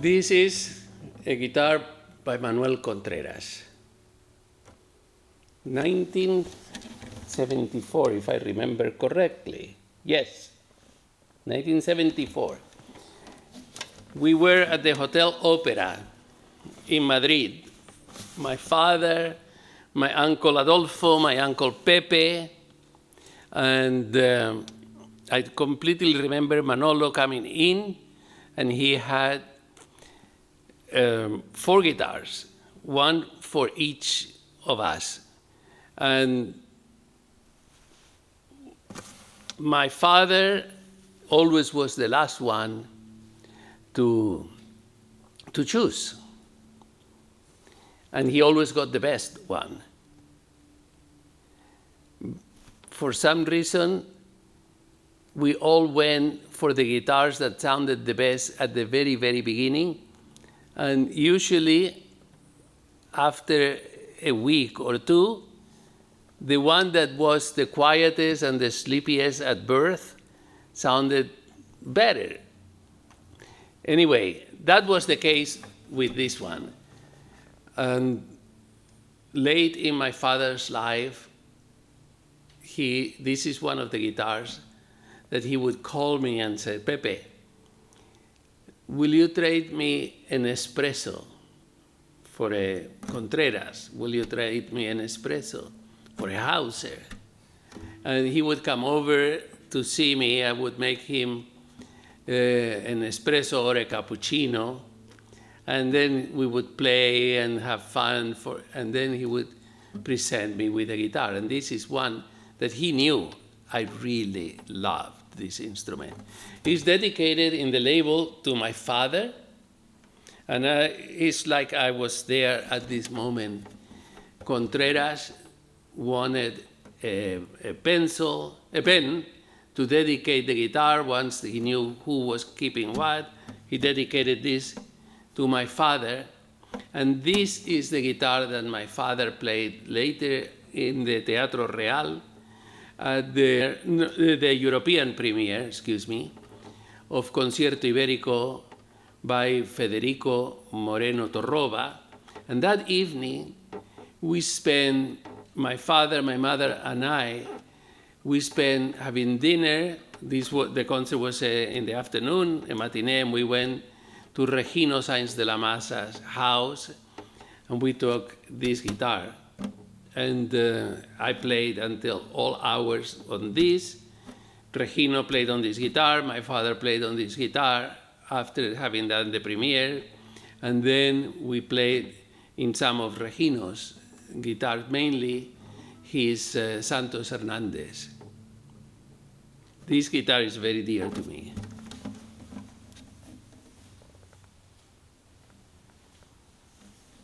This is a guitar by Manuel Contreras. 1974, if I remember correctly. Yes, 1974. We were at the Hotel Opera in Madrid. My father, my uncle Adolfo, my uncle Pepe, and I completely remember Manolo coming in, and he had 4 guitars, one for each of us. And my father always was the last one to choose. And he always got the best one. For some reason, we all went for the guitars that sounded the best at the very, very beginning. And usually, after a week or two, the one that was the quietest and the sleepiest at birth sounded better. Anyway, that was the case with this one. And late in my father's life, this is one of the guitars that he would call me and say, "Pepe, will you trade me an espresso for a Contreras? Will you trade me an espresso for a Hauser?" And he would come over to see me. I would make him an espresso or a cappuccino, and then we would play and have fun, and then he would present me with a guitar. And this is one that he knew I really loved, this instrument. It's dedicated in the label to my father, and it's like I was there at this moment. Contreras wanted a pen to dedicate the guitar. Once he knew who was keeping what, he dedicated this to my father. And this is the guitar that my father played later in the Teatro Real, at the European premiere, of Concierto Ibérico by Federico Moreno Torroba. And that evening, we spent, my father, my mother, and I, we spent having dinner. The concert was in the afternoon, a matinee, and we went to Regino Sáenz de la Masa's house, and we took this guitar. And I played until all hours on this. Regino played on this guitar. My father played on this guitar after having done the premiere. And then we played in some of Regino's guitars, mainly his Santos Hernandez. This guitar is very dear to me.